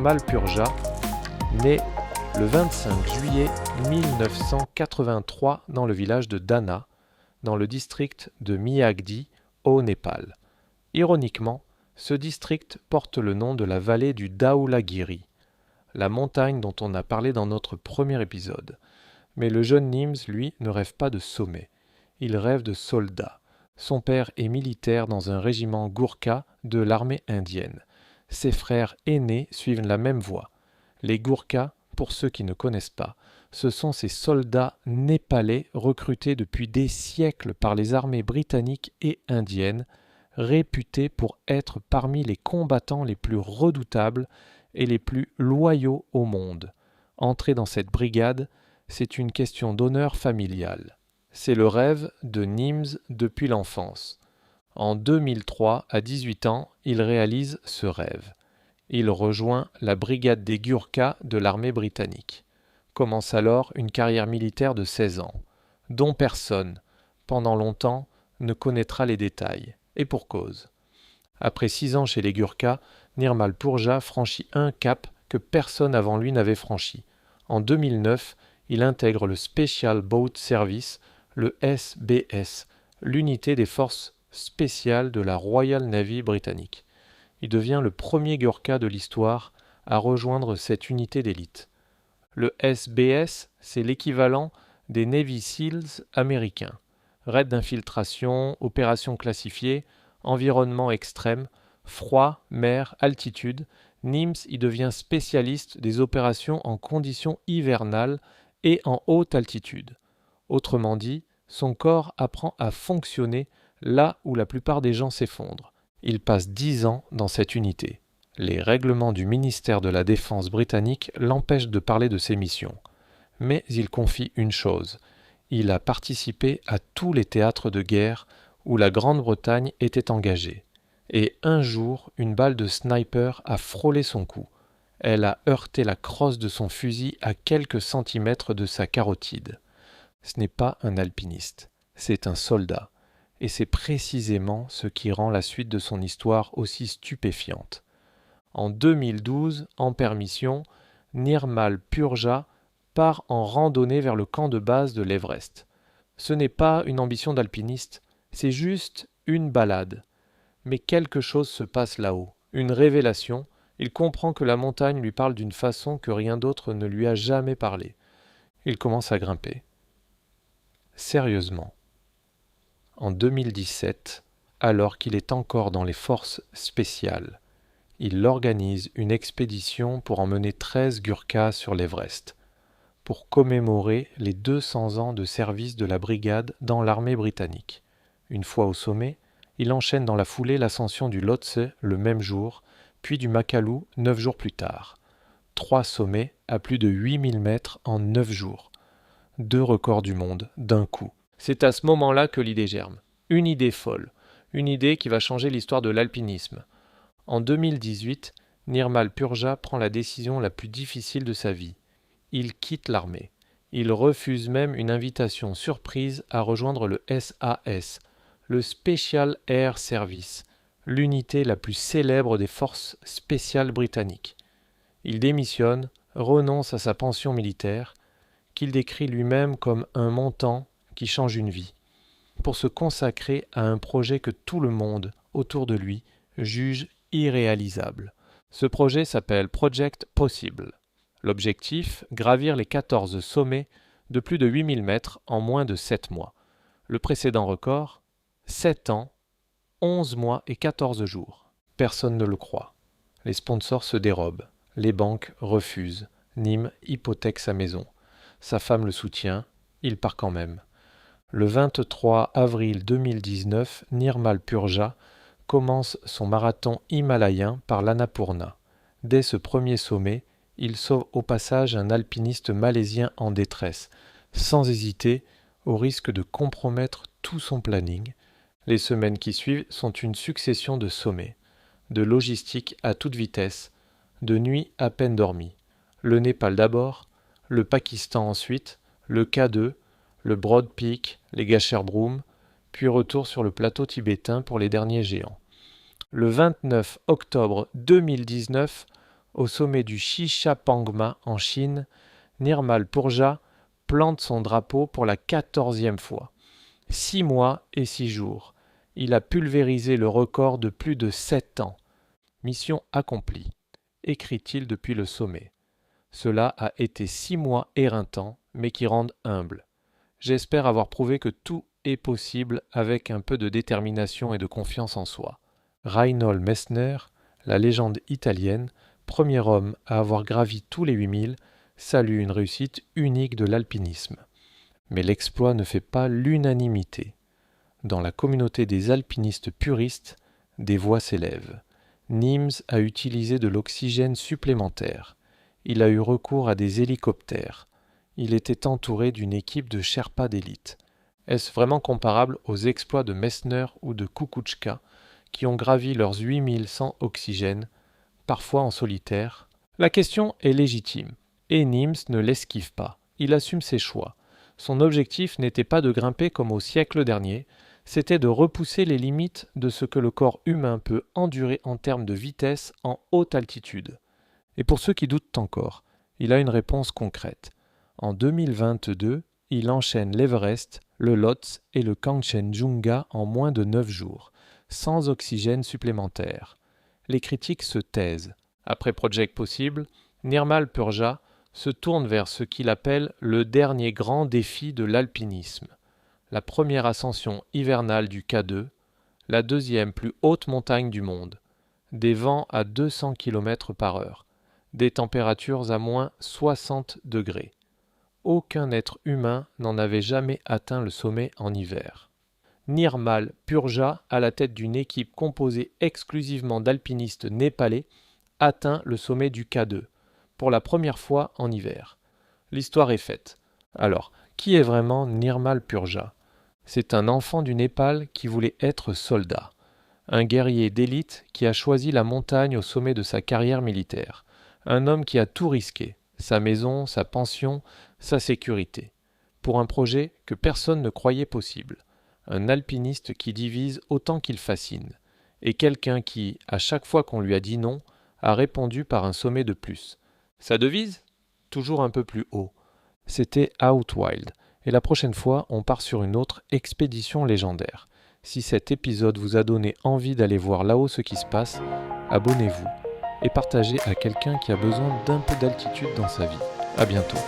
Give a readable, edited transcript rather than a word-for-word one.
Nirmal Purja, né le 25 juillet 1983 dans le village de Dana, dans le district de Miyagdi, au Népal. Ironiquement, ce district porte le nom de la vallée du Dhaulagiri, la montagne dont on a parlé dans notre premier épisode. Mais le jeune Nims, lui, ne rêve pas de sommet. Il rêve de soldat. Son père est militaire dans un régiment Gourkha de l'armée indienne. Ses frères aînés suivent la même voie. Les Gourkhas, pour ceux qui ne connaissent pas, ce sont ces soldats népalais recrutés depuis des siècles par les armées britanniques et indiennes, réputés pour être parmi les combattants les plus redoutables et les plus loyaux au monde. Entrer dans cette brigade, c'est une question d'honneur familial. C'est le rêve de Nims depuis l'enfance. En 2003, à 18 ans, il réalise ce rêve. Il rejoint la brigade des Gurkhas de l'armée britannique. Commence alors une carrière militaire de 16 ans, dont personne, pendant longtemps, ne connaîtra les détails. Et pour cause. Après 6 ans chez les Gurkhas, Nirmal Purja franchit un cap que personne avant lui n'avait franchi. En 2009, il intègre le Special Boat Service, le SBS, l'unité des forces spéciales de la Royal Navy britannique. Il devient le premier Gurkha de l'histoire à rejoindre cette unité d'élite. Le SBS, c'est l'équivalent des Navy Seals américains. Raids d'infiltration, opérations classifiées, environnement extrême, froid, mer, altitude, Nims y devient spécialiste des opérations en conditions hivernales et en haute altitude. Autrement dit, son corps apprend à fonctionner là où la plupart des gens s'effondrent. Il passe 10 ans dans cette unité. Les règlements du ministère de la Défense britannique l'empêchent de parler de ses missions. Mais il confie une chose. Il a participé à tous les théâtres de guerre où la Grande-Bretagne était engagée. Et un jour, une balle de sniper a frôlé son cou. Elle a heurté la crosse de son fusil à quelques centimètres de sa carotide. Ce n'est pas un alpiniste, c'est un soldat. Et c'est précisément ce qui rend la suite de son histoire aussi stupéfiante. En 2012, en permission, Nirmal Purja part en randonnée vers le camp de base de l'Everest. Ce n'est pas une ambition d'alpiniste, c'est juste une balade. Mais quelque chose se passe là-haut, une révélation. Il comprend que la montagne lui parle d'une façon que rien d'autre ne lui a jamais parlé. Il commence à grimper. Sérieusement. En 2017, alors qu'il est encore dans les forces spéciales, il organise une expédition pour emmener 13 Gurkhas sur l'Everest, pour commémorer les 200 ans de service de la brigade dans l'armée britannique. Une fois au sommet, il enchaîne dans la foulée l'ascension du Lhotse le même jour, puis du Makalu 9 jours plus tard. 3 sommets à plus de 8000 mètres en 9 jours. 2 records du monde d'un coup. C'est à ce moment-là que l'idée germe. Une idée folle. Une idée qui va changer l'histoire de l'alpinisme. En 2018, Nirmal Purja prend la décision la plus difficile de sa vie. Il quitte l'armée. Il refuse même une invitation surprise à rejoindre le SAS, le Special Air Service, l'unité la plus célèbre des forces spéciales britanniques. Il démissionne, renonce à sa pension militaire, qu'il décrit lui-même comme un montant qui change une vie, pour se consacrer à un projet que tout le monde autour de lui juge irréalisable. Ce projet s'appelle Project Possible. L'objectif, gravir les 14 sommets de plus de 8000 mètres en moins de 7 mois. Le précédent record, 7 ans, 11 mois et 14 jours. Personne ne le croit. Les sponsors se dérobent. Les banques refusent. Nim hypothèque sa maison. Sa femme le soutient. Il part quand même. Le 23 avril 2019, Nirmal Purja commence son marathon himalayen par l'Annapurna. Dès ce premier sommet, il sauve au passage un alpiniste malaisien en détresse, sans hésiter, au risque de compromettre tout son planning. Les semaines qui suivent sont une succession de sommets, de logistique à toute vitesse, de nuits à peine dormies. Le Népal d'abord, le Pakistan ensuite, le K2, le Broad Peak, les Gasherbrum, puis retour sur le plateau tibétain pour les derniers géants. Le 29 octobre 2019, au sommet du Shishapangma en Chine, Nirmal Purja plante son drapeau pour la 14e fois. 6 mois et 6 jours. Il a pulvérisé le record de plus de 7 ans. Mission accomplie, écrit-il depuis le sommet. Cela a été 6 mois éreintants, mais qui rendent humble. J'espère avoir prouvé que tout est possible avec un peu de détermination et de confiance en soi. Reinhold Messner, la légende italienne, premier homme à avoir gravi tous les 8000, salue une réussite unique de l'alpinisme. Mais l'exploit ne fait pas l'unanimité. Dans la communauté des alpinistes puristes, des voix s'élèvent. Nims a utilisé de l'oxygène supplémentaire. Il a eu recours à des hélicoptères. Il était entouré d'une équipe de Sherpas d'élite. Est-ce vraiment comparable aux exploits de Messner ou de Kukuczka, qui ont gravi leurs 8000 sans oxygène, parfois en solitaire? La question est légitime, et Nims ne l'esquive pas. Il assume ses choix. Son objectif n'était pas de grimper comme au siècle dernier, c'était de repousser les limites de ce que le corps humain peut endurer en termes de vitesse en haute altitude. Et pour ceux qui doutent encore, il a une réponse concrète. En 2022, il enchaîne l'Everest, le Lhotse et le Kanchenjunga en moins de 9 jours, sans oxygène supplémentaire. Les critiques se taisent. Après Project Possible, Nirmal Purja se tourne vers ce qu'il appelle le dernier grand défi de l'alpinisme. La première ascension hivernale du K2, la deuxième plus haute montagne du monde, des vents à 200 km/h, des températures à moins 60 degrés. Aucun être humain n'en avait jamais atteint le sommet en hiver. Nirmal Purja, à la tête d'une équipe composée exclusivement d'alpinistes népalais, atteint le sommet du K2, pour la première fois en hiver. L'histoire est faite. Alors, qui est vraiment Nirmal Purja ? C'est un enfant du Népal qui voulait être soldat. Un guerrier d'élite qui a choisi la montagne au sommet de sa carrière militaire. Un homme qui a tout risqué, sa maison, sa pension, sa sécurité, pour un projet que personne ne croyait possible. Un alpiniste qui divise autant qu'il fascine, et quelqu'un qui, à chaque fois qu'on lui a dit non, a répondu par un sommet de plus. Sa devise ? Toujours un peu plus haut. C'était Outwild, et la prochaine fois, on part sur une autre expédition légendaire. Si cet épisode vous a donné envie d'aller voir là-haut ce qui se passe, abonnez-vous et partagez à quelqu'un qui a besoin d'un peu d'altitude dans sa vie. À bientôt.